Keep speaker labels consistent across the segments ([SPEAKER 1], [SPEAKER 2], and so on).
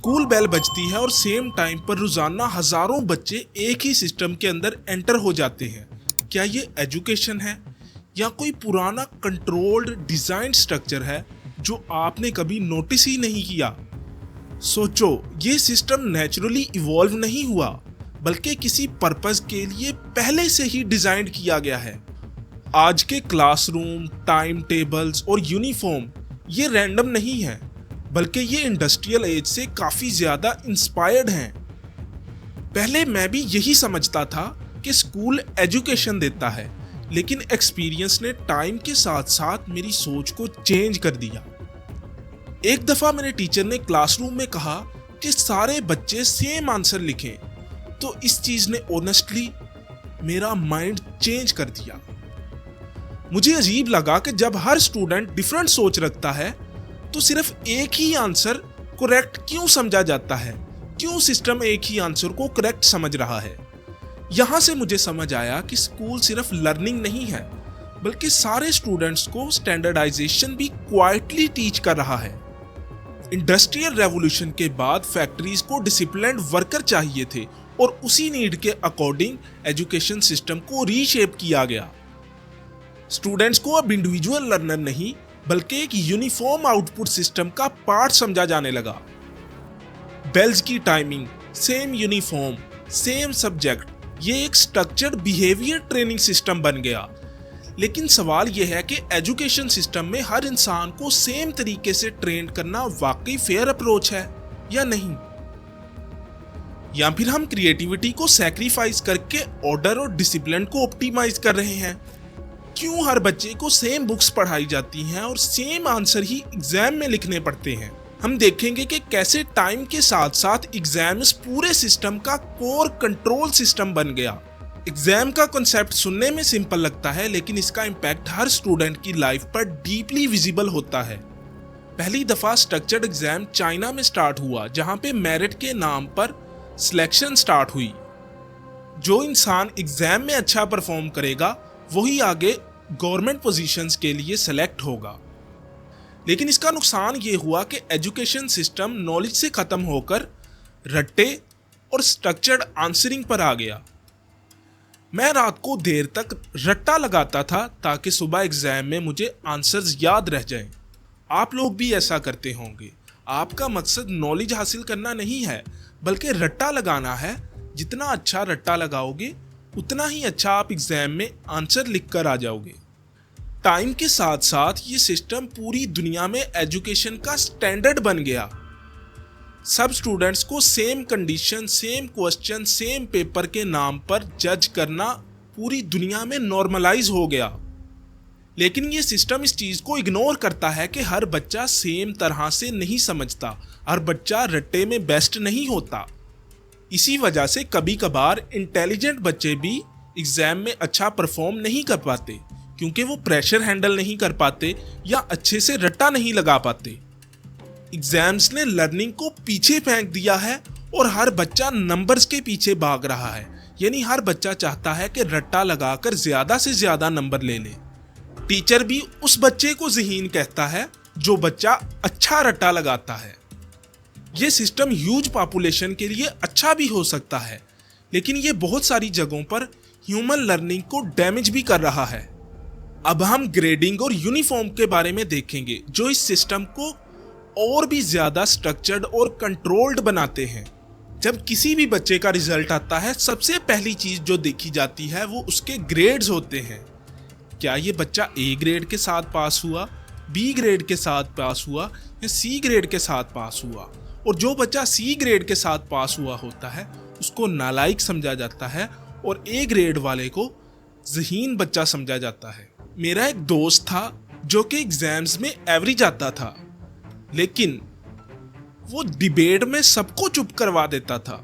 [SPEAKER 1] School bell बजती है और सेम टाइम पर रोजाना हजारों बच्चे एक ही सिस्टम के अंदर एंटर हो जाते हैं। क्या ये एजुकेशन है या कोई पुराना कंट्रोल्ड डिजाइन स्ट्रक्चर है जो आपने कभी नोटिस ही नहीं किया? सोचो, ये सिस्टम नेचुरली इवॉल्व नहीं हुआ बल्कि किसी पर्पस के लिए पहले से ही डिजाइन किया गया है। आज के क्लासरूम, टाइम टेबल्स और यूनिफॉर्म ये रैंडम नहीं है, बल्कि ये इंडस्ट्रियल एज से काफी ज्यादा इंस्पायर्ड हैं। पहले मैं भी यही समझता था कि स्कूल एजुकेशन देता है, लेकिन एक्सपीरियंस ने टाइम के साथ साथ मेरी सोच को चेंज कर दिया। एक दफा मेरे टीचर ने क्लासरूम में कहा कि सारे बच्चे सेम आंसर लिखें, तो इस चीज ने ऑनेस्टली मेरा माइंड चेंज कर दिया। मुझे अजीब लगा कि जब हर स्टूडेंट डिफरेंट सोच रखता है तो सिर्फ एक ही आंसर करेक्ट क्यों समझा जाता है? क्यों सिस्टम एक ही आंसर को करेक्ट समझ रहा है? यहां से मुझे समझ आया कि स्कूल सिर्फ लर्निंग नहीं है, बल्कि सारे स्टूडेंट्स को स्टैंडर्डाइजेशन भी क्वाइटली टीच कर रहा है। इंडस्ट्रियल रेवोल्यूशन के बाद फैक्ट्रीज को डिसिप्लिन्ड वर्कर चाहिए थे और उसी नीड के अकॉर्डिंग एजुकेशन सिस्टम को रीशेप किया गया। स्टूडेंट्स को अब इंडिविजुअल लर्नर नहीं बल्कि एक यूनिफॉर्म आउटपुट सिस्टम का पार्ट समझा जाने लगा। बेल्स की timing, same uniform, same subject, ये एक स्ट्रक्चर्ड बिहेवियर ट्रेनिंग सिस्टम बन गया। लेकिन सवाल यह है कि एजुकेशन सिस्टम में हर इंसान को सेम तरीके से ट्रेन करना वाकई फेयर अप्रोच है या नहीं? या फिर हम क्रिएटिविटी को सैक्रिफाइस करके ऑर्डर और डिसिप्लिन को ऑप्टिमाइज कर रहे हैं? क्यों हर बच्चे को सेम बुक्स पढ़ाई जाती हैं और सेम आंसर ही एग्जाम में लिखने पड़ते हैं? हम देखेंगे कि कैसे टाइम के साथ साथ एग्जाम इस पूरे सिस्टम का कोर कंट्रोल सिस्टम बन गया। एग्जाम का कॉन्सेप्ट सुनने में सिंपल लगता है, लेकिन इसका इम्पैक्ट हर स्टूडेंट की लाइफ पर डीपली विजिबल होता है। पहली दफा स्ट्रक्चर्ड एग्जाम चाइना में स्टार्ट हुआ, जहां पे मेरिट के नाम पर सिलेक्शन स्टार्ट हुई। जो इंसान एग्जाम में अच्छा परफॉर्म करेगा वही आगे गवर्नमेंट पोजीशंस के लिए सेलेक्ट होगा। लेकिन इसका नुकसान ये हुआ कि एजुकेशन सिस्टम नॉलेज से खत्म होकर रट्टे और स्ट्रक्चर्ड आंसरिंग पर आ गया। मैं रात को देर तक रट्टा लगाता था ताकि सुबह एग्जाम में मुझे आंसर्स याद रह जाएं। आप लोग भी ऐसा करते होंगे। आपका मकसद नॉलेज हासिल करना नहीं है, बल्कि रट्टा लगाना है। जितना अच्छा रट्टा लगाओगे उतना ही अच्छा आप एग्जाम में आंसर लिखकर आ जाओगे। टाइम के साथ साथ ये सिस्टम पूरी दुनिया में एजुकेशन का स्टैंडर्ड बन गया। सब स्टूडेंट्स को same condition, same question, same paper के नाम पर जज करना पूरी दुनिया में नॉर्मलाइज हो गया। लेकिन ये सिस्टम इस चीज को इग्नोर करता है कि हर बच्चा सेम तरह से नहीं समझता, हर बच्चा रट्टे में बेस्ट नहीं होता। इसी वजह से कभी कभार इंटेलिजेंट बच्चे भी एग्जाम में अच्छा परफॉर्म नहीं कर पाते, क्योंकि वो प्रेशर हैंडल नहीं कर पाते या अच्छे से रट्टा नहीं लगा पाते। एग्जाम्स ने लर्निंग को पीछे फेंक दिया है और हर बच्चा नंबर्स के पीछे भाग रहा है। यानी हर बच्चा चाहता है कि रट्टा लगाकर ज्यादा से ज्यादा नंबर ले ले। टीचर भी उस बच्चे को ज़हीन कहता है जो बच्चा अच्छा रट्टा लगाता है। ये सिस्टम ह्यूज पॉपुलेशन के लिए अच्छा भी हो सकता है, लेकिन ये बहुत सारी जगहों पर ह्यूमन लर्निंग को डैमेज भी कर रहा है। अब हम ग्रेडिंग और यूनिफॉर्म के बारे में देखेंगे, जो इस सिस्टम को और भी ज्यादा स्ट्रक्चर्ड और कंट्रोल्ड बनाते हैं। जब किसी भी बच्चे का रिजल्ट आता है, सबसे पहली चीज जो देखी जाती है वो उसके ग्रेड्स होते हैं। क्या ये बच्चा ए ग्रेड के साथ पास हुआ, बी ग्रेड के साथ पास हुआ या सी ग्रेड के साथ पास हुआ? और जो बच्चा सी ग्रेड के साथ पास हुआ होता है उसको नालायक समझा जाता है और ए ग्रेड वाले को ज़हीन बच्चा समझा जाता है। मेरा एक दोस्त था जो कि एग्जाम्स में एवरेज आता था, लेकिन वो डिबेट में सबको चुप करवा देता था।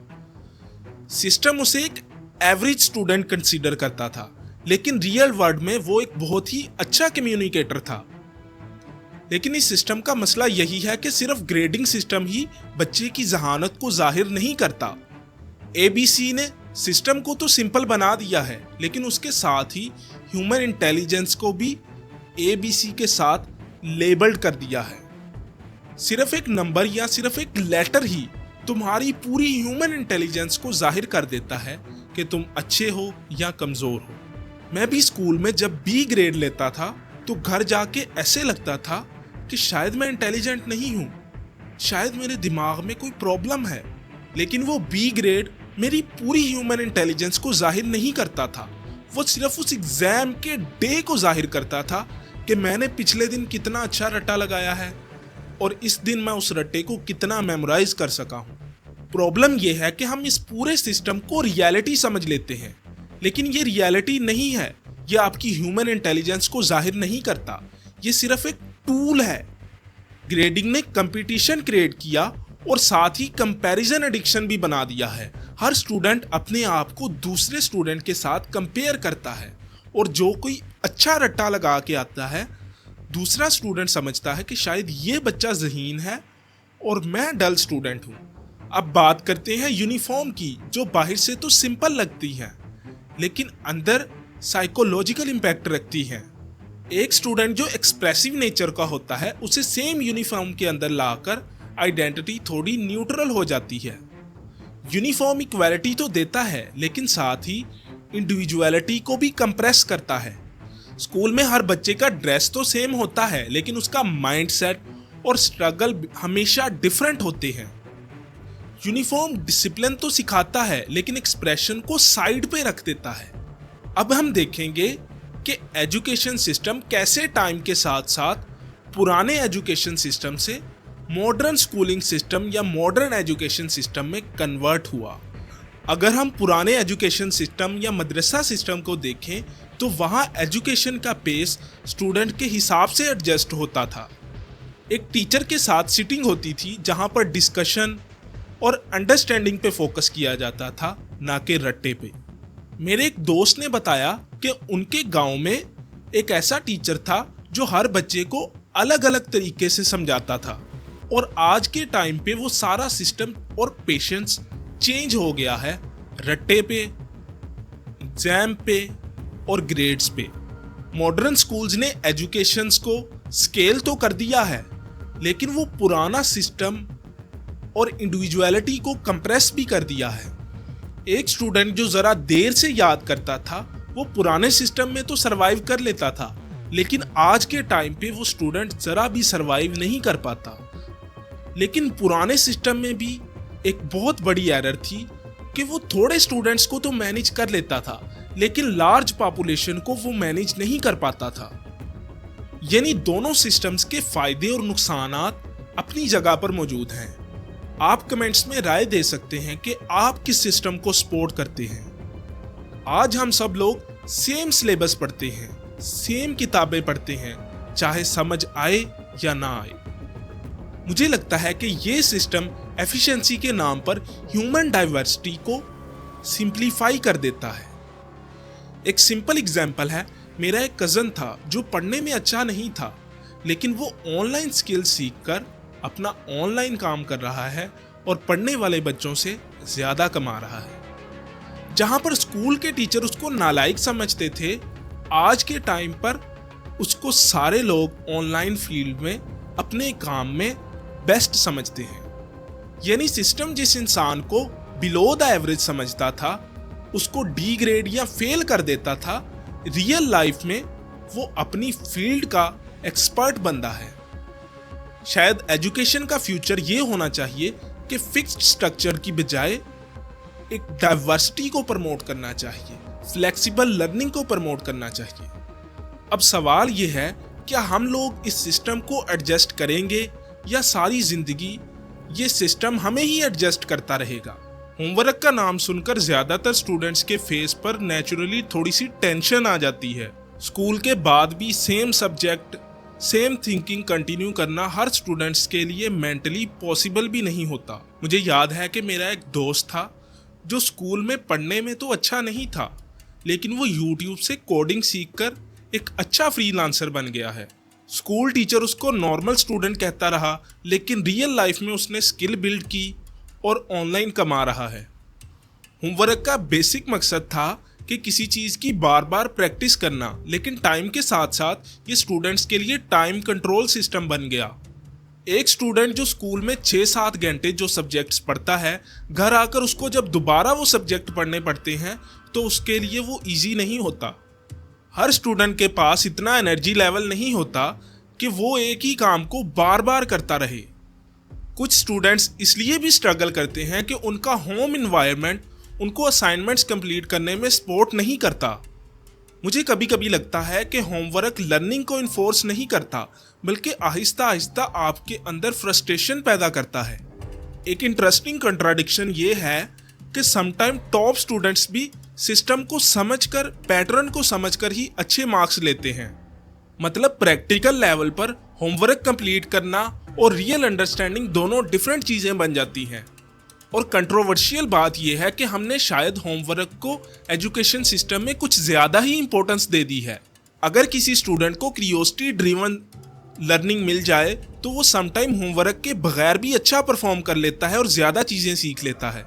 [SPEAKER 1] सिस्टम उसे एक एवरेज स्टूडेंट कंसीडर करता था, लेकिन रियल वर्ल्ड में वो एक बहुत ही अच्छा कम्युनिकेटर था। लेकिन इस सिस्टम का मसला यही है कि सिर्फ ग्रेडिंग सिस्टम ही बच्चे की जहानत को जाहिर नहीं करता। एबीसी ने सिस्टम को तो सिंपल बना दिया है, लेकिन उसके साथ ही ह्यूमन इंटेलिजेंस को भी एबीसी के साथ लेबल्ड कर दिया है। सिर्फ एक नंबर या सिर्फ एक लेटर ही तुम्हारी पूरी ह्यूमन इंटेलिजेंस को जाहिर कर देता है कि तुम अच्छे हो या कमजोर हो। मैं भी स्कूल में जब बी ग्रेड लेता था तो घर जाके ऐसे लगता था कि शायद मैं इंटेलिजेंट नहीं हूँ, शायद मेरे दिमाग में कोई प्रॉब्लम है। लेकिन वो बी ग्रेड मेरी पूरी ह्यूमन इंटेलिजेंस को जाहिर नहीं करता था, वो सिर्फ उस एग्जाम के डे को जाहिर करता था कि मैंने पिछले दिन कितना अच्छा रट्टा लगाया है और इस दिन मैं उस रट्टे को कितना मेमोराइज कर सका हूँ। प्रॉब्लम यह है कि हम इस पूरे सिस्टम को रियलिटी समझ लेते हैं, लेकिन ये रियलिटी नहीं है। ये आपकी ह्यूमन इंटेलिजेंस को जाहिर नहीं करता, ये सिर्फ एक टूल है। ग्रेडिंग ने कंपटीशन क्रिएट किया और साथ ही कंपैरिजन एडिक्शन भी बना दिया है। हर स्टूडेंट अपने आप को दूसरे स्टूडेंट के साथ कंपेयर करता है और जो कोई अच्छा रट्टा लगा के आता है, दूसरा स्टूडेंट समझता है कि शायद ये बच्चा ज़हीन है और मैं डल स्टूडेंट हूँ। अब बात करते हैं यूनिफॉर्म की, जो बाहर से तो सिंपल लगती है लेकिन अंदर साइकोलॉजिकल इम्पैक्ट रखती है। एक स्टूडेंट जो एक्सप्रेसिव नेचर का होता है, उसे सेम यूनिफॉर्म के अंदर लाकर आइडेंटिटी थोड़ी न्यूट्रल हो जाती है। यूनिफॉर्म इक्वालिटी तो देता है लेकिन साथ ही इंडिविजुअलिटी को भी कंप्रेस करता है। स्कूल में हर बच्चे का ड्रेस तो सेम होता है लेकिन उसका माइंडसेट और स्ट्रगल हमेशा डिफरेंट होते हैं। यूनिफॉर्म डिसिप्लिन तो सिखाता है लेकिन एक्सप्रेशन को साइड पे रख देता है। अब हम देखेंगे कि एजुकेशन सिस्टम कैसे टाइम के साथ साथ पुराने एजुकेशन सिस्टम से मॉडर्न स्कूलिंग सिस्टम या मॉडर्न एजुकेशन सिस्टम में कन्वर्ट हुआ। अगर हम पुराने एजुकेशन सिस्टम या मदरसा सिस्टम को देखें तो वहाँ एजुकेशन का पेस स्टूडेंट के हिसाब से एडजस्ट होता था। एक टीचर के साथ सिटिंग होती थी जहाँ पर डिस्कशन और अंडरस्टैंडिंग पे फोकस किया जाता था, ना कि रट्टे पे। मेरे एक दोस्त ने बताया कि उनके गांव में एक ऐसा टीचर था जो हर बच्चे को अलग अलग तरीके से समझाता था और आज के टाइम पे वो सारा सिस्टम और पेशेंस चेंज हो गया है रट्टे पे, एग्जाम पे और ग्रेड्स पे। मॉडर्न स्कूल्स ने एजुकेशंस को स्केल तो कर दिया है लेकिन वो पुराना सिस्टम और इंडिविजुअलिटी को कंप्रेस भी कर दिया है। एक स्टूडेंट जो जरा देर से याद करता था वो पुराने सिस्टम में तो सरवाइव कर लेता था, लेकिन आज के टाइम पे वो स्टूडेंट जरा भी सरवाइव नहीं कर पाता। लेकिन पुराने सिस्टम में भी एक बहुत बड़ी एरर थी कि वो थोड़े स्टूडेंट्स को तो मैनेज कर लेता था लेकिन लार्ज पॉपुलेशन को वो मैनेज नहीं कर पाता था। यानी दोनों सिस्टम्स के फायदे और नुकसानात अपनी जगह पर मौजूद हैं। आप कमेंट्स में राय दे सकते हैं कि आप किस सिस्टम को सपोर्ट करते हैं। आज हम सब लोग सेम सिलेबस पढ़ते हैं, सेम किताबें पढ़ते हैं, चाहे समझ आए या ना आए। मुझे लगता है कि ये सिस्टम एफिशिएंसी के नाम पर ह्यूमन डाइवर्सिटी को सिंप्लीफाई कर देता है। एक सिंपल एग्जाम्पल है, मेरा एक कज़न था जो पढ़ने में अच्छा नहीं था लेकिन वो ऑनलाइन स्किल सीखकर अपना ऑनलाइन काम कर रहा है और पढ़ने वाले बच्चों से ज़्यादा कमा रहा है। जहाँ पर स्कूल के टीचर उसको नालायक समझते थे, आज के टाइम पर उसको सारे लोग ऑनलाइन फील्ड में अपने काम में बेस्ट समझते हैं। यानी सिस्टम जिस इंसान को बिलो द एवरेज समझता था, उसको डी ग्रेड या फेल कर देता था, रियल लाइफ में वो अपनी फील्ड का एक्सपर्ट बंदा है। शायद एजुकेशन का फ्यूचर ये होना चाहिए कि फिक्स्ड स्ट्रक्चर की बजाय एक डाइवर्सिटी को प्रमोट करना चाहिए, फ्लेक्सिबल लर्निंग को प्रमोट करना चाहिए। अब सवाल ये है, क्या हम लोग इस सिस्टम को एडजस्ट करेंगे या सारी जिंदगी ये सिस्टम हमें ही एडजस्ट करता रहेगा? होमवर्क का नाम सुनकर ज्यादातर स्टूडेंट्स के फेस पर नेचुरली थोड़ी सी टेंशन आ जाती है। स्कूल के बाद भी same subject, same thinking continue करना हर स्टूडेंट्स के लिए मेंटली पॉसिबल भी नहीं होता। मुझे याद है कि मेरा एक दोस्त था जो स्कूल में पढ़ने में तो अच्छा नहीं था लेकिन वो यूट्यूब से कोडिंग सीखकर एक अच्छा फ्रीलांसर बन गया है। स्कूल टीचर उसको नॉर्मल स्टूडेंट कहता रहा लेकिन रियल लाइफ में उसने स्किल बिल्ड की और ऑनलाइन कमा रहा है। होमवर्क का बेसिक मकसद था कि किसी चीज़ की बार बार प्रैक्टिस करना, लेकिन टाइम के साथ साथ ये स्टूडेंट्स के लिए टाइम कंट्रोल सिस्टम बन गया। एक स्टूडेंट जो स्कूल में 6-7 घंटे जो सब्जेक्ट्स पढ़ता है, घर आकर उसको जब दोबारा वो सब्जेक्ट पढ़ने पड़ते हैं तो उसके लिए वो इजी नहीं होता। हर स्टूडेंट के पास इतना एनर्जी लेवल नहीं होता कि वो एक ही काम को बार बार करता रहे। कुछ स्टूडेंट्स इसलिए भी स्ट्रगल करते हैं कि उनका होम इन्वायरमेंट उनको असाइनमेंट्स कंप्लीट करने में सपोर्ट नहीं करता। मुझे कभी कभी लगता है कि होमवर्क लर्निंग को इन्फोर्स नहीं करता, बल्कि आहिस्ता आहिस्ता आपके अंदर फ्रस्ट्रेशन पैदा करता है। एक इंटरेस्टिंग कंट्राडिक्शन ये है कि समटाइम टॉप स्टूडेंट्स भी सिस्टम को समझकर, पैटर्न को समझकर ही अच्छे मार्क्स लेते हैं। मतलब प्रैक्टिकल लेवल पर होमवर्क कंप्लीट करना और रियल अंडरस्टैंडिंग दोनों डिफरेंट चीज़ें बन जाती हैं। और कंट्रोवर्शियल बात यह है कि हमने शायद होमवर्क को एजुकेशन सिस्टम में कुछ ज़्यादा ही इंपॉर्टेंस दे दी है। अगर किसी स्टूडेंट को क्रियोसिटी ड्रिवन लर्निंग मिल जाए तो वो समटाइम होमवर्क के बगैर भी अच्छा परफॉर्म कर लेता है और ज़्यादा चीज़ें सीख लेता है।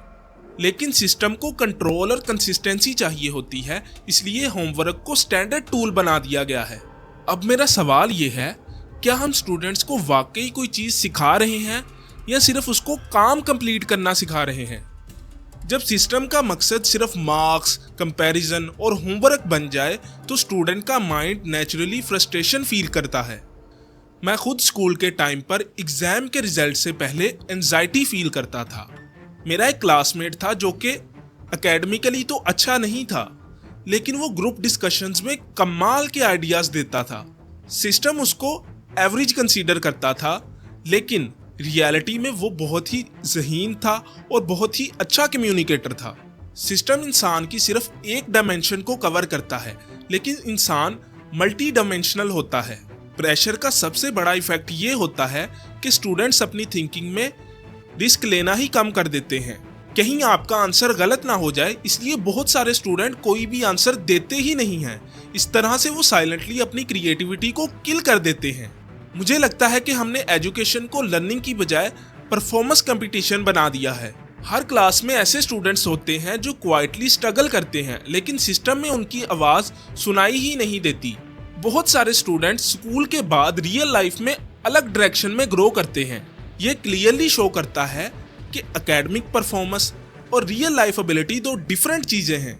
[SPEAKER 1] लेकिन सिस्टम को कंट्रोल और कंसिस्टेंसी चाहिए होती है, इसलिए होमवर्क को स्टैंडर्ड टूल बना दिया गया है। अब मेरा सवाल ये है, क्या हम स्टूडेंट्स को वाकई कोई चीज़ सिखा रहे हैं या सिर्फ उसको काम कंप्लीट करना सिखा रहे हैं? जब सिस्टम का मकसद सिर्फ मार्क्स, कंपैरिजन और होमवर्क बन जाए तो स्टूडेंट का माइंड नेचुरली फ्रस्ट्रेशन फील करता है। मैं खुद स्कूल के टाइम पर एग्जाम के रिजल्ट से पहले एंजाइटी फील करता था। मेरा एक क्लासमेट था जो कि एकेडमिकली तो अच्छा नहीं था, लेकिन वो ग्रुप डिस्कशंस में कमाल के आइडियाज देता था। सिस्टम उसको एवरेज कंसीडर करता था, लेकिन रियलिटी में वो बहुत ही ज़हीन था और बहुत ही अच्छा कम्युनिकेटर था। सिस्टम इंसान की सिर्फ एक डायमेंशन को कवर करता है, लेकिन इंसान मल्टी डायमेंशनल होता है। प्रेशर का सबसे बड़ा इफेक्ट ये होता है कि स्टूडेंट्स अपनी थिंकिंग में रिस्क लेना ही कम कर देते हैं। कहीं आपका आंसर गलत ना हो जाए, इसलिए बहुत सारे स्टूडेंट कोई भी आंसर देते ही नहीं हैं। इस तरह से वो साइलेंटली अपनी क्रिएटिविटी को किल कर देते हैं। मुझे लगता है कि हमने एजुकेशन को लर्निंग की बजाय परफॉर्मेंस कंपटीशन बना दिया है। हर क्लास में ऐसे स्टूडेंट्स होते हैं जो क्वाइटली स्ट्रगल करते हैं, लेकिन सिस्टम में उनकी आवाज़ सुनाई ही नहीं देती। बहुत सारे स्टूडेंट्स स्कूल के बाद रियल लाइफ में अलग डायरेक्शन में ग्रो करते हैं। ये क्लियरली शो करता है कि एकेडमिक परफॉर्मेंस और रियल लाइफ एबिलिटी दो डिफरेंट चीज़ें हैं।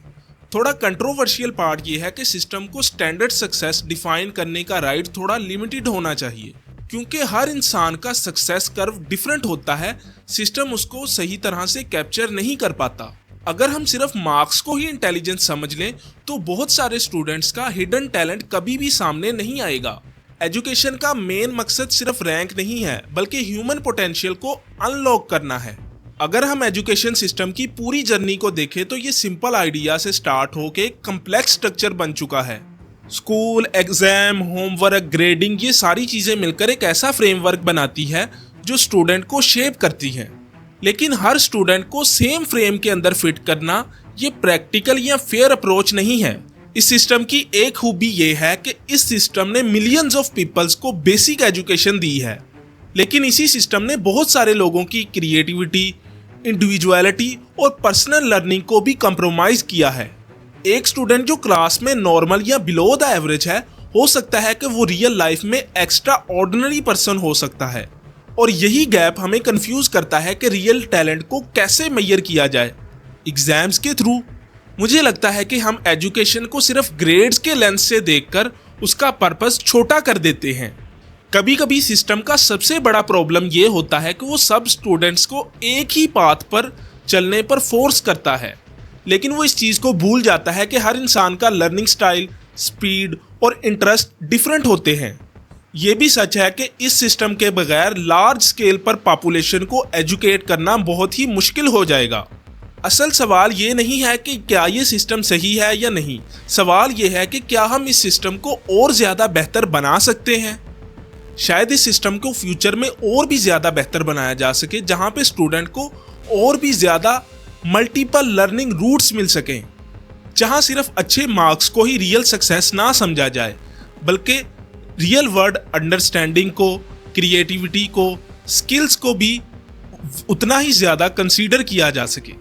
[SPEAKER 1] थोड़ा कंट्रोवर्शियल पार्ट ये है कि सिस्टम को स्टैंडर्ड सक्सेस डिफाइन करने का राइट थोड़ा लिमिटेड होना चाहिए, क्योंकि हर इंसान का सक्सेस कर्व डिफरेंट होता है। सिस्टम उसको सही तरह से कैप्चर नहीं कर पाता। अगर हम सिर्फ मार्क्स को ही इंटेलिजेंस समझ लें तो बहुत सारे स्टूडेंट्स का हिडन टैलेंट कभी भी सामने नहीं आएगा। एजुकेशन का मेन मकसद सिर्फ रैंक नहीं है, बल्कि ह्यूमन पोटेंशियल को अनलॉक करना है। अगर हम एजुकेशन सिस्टम की पूरी जर्नी को देखें तो ये सिंपल आइडिया से स्टार्ट होके एक कम्प्लेक्स स्ट्रक्चर बन चुका है। स्कूल, एग्जाम, होमवर्क, ग्रेडिंग, ये सारी चीज़ें मिलकर एक ऐसा फ्रेमवर्क बनाती है जो स्टूडेंट को शेप करती है। लेकिन हर स्टूडेंट को सेम फ्रेम के अंदर फिट करना ये प्रैक्टिकल या फेयर अप्रोच नहीं है। इस सिस्टम की एक खूबी ये है कि इस सिस्टम ने मिलियंस ऑफ पीपल्स को बेसिक एजुकेशन दी है, लेकिन इसी सिस्टम ने बहुत सारे लोगों की क्रिएटिविटी, इंडिविजुअलिटी और पर्सनल लर्निंग को भी कंप्रोमाइज किया है। एक स्टूडेंट जो क्लास में नॉर्मल या बिलो द एवरेज है, हो सकता है कि वो रियल लाइफ में एक्स्ट्रा ऑर्डिनरी पर्सन हो सकता है। और यही गैप हमें कंफ्यूज करता है कि रियल टैलेंट को कैसे मेजर किया जाए। एग्जाम्स के थ्रू? मुझे लगता है कि हम एजुकेशन को सिर्फ ग्रेड्स के लेंस से देखकर उसका पर्पस छोटा कर देते हैं। कभी कभी सिस्टम का सबसे बड़ा प्रॉब्लम ये होता है कि वो सब स्टूडेंट्स को एक ही पाथ पर चलने पर फोर्स करता है, लेकिन वो इस चीज़ को भूल जाता है कि हर इंसान का लर्निंग स्टाइल, स्पीड और इंटरेस्ट डिफरेंट होते हैं। ये भी सच है कि इस सिस्टम के बगैर लार्ज स्केल पर पॉपुलेशन को एजुकेट करना बहुत ही मुश्किल हो जाएगा। असल सवाल ये नहीं है कि क्या ये सिस्टम सही है या नहीं, सवाल ये है कि क्या हम इस सिस्टम को और ज़्यादा बेहतर बना सकते हैं। शायद इस सिस्टम को फ्यूचर में और भी ज़्यादा बेहतर बनाया जा सके, जहाँ पे स्टूडेंट को और भी ज़्यादा मल्टीपल लर्निंग रूट्स मिल सकें, जहाँ सिर्फ अच्छे मार्क्स को ही रियल सक्सेस ना समझा जाए, बल्कि रियल वर्ल्ड अंडरस्टैंडिंग को, क्रिएटिविटी को, स्किल्स को भी उतना ही ज़्यादा कंसीडर किया जा सके।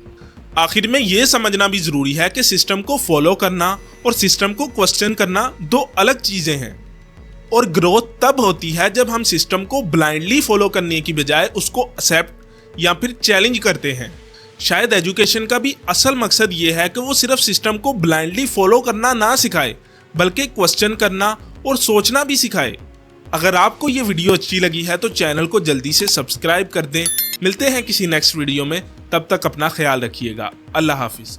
[SPEAKER 1] आखिर में ये समझना भी ज़रूरी है कि सिस्टम को फॉलो करना और सिस्टम को क्वेश्चन करना दो अलग चीज़ें हैं। और ग्रोथ तब होती है जब हम सिस्टम को ब्लाइंडली फॉलो करने की बजाय उसको एक्सेप्ट या फिर चैलेंज करते हैं। शायद एजुकेशन का भी असल मकसद ये है कि वो सिर्फ सिस्टम को ब्लाइंडली फॉलो करना ना सिखाए, बल्कि क्वेश्चन करना और सोचना भी सिखाए। अगर आपको ये वीडियो अच्छी लगी है तो चैनल को जल्दी से सब्सक्राइब कर दें। मिलते हैं किसी नेक्स्ट वीडियो में, तब तक अपना ख्याल रखिएगा। अल्लाह हाफिज़।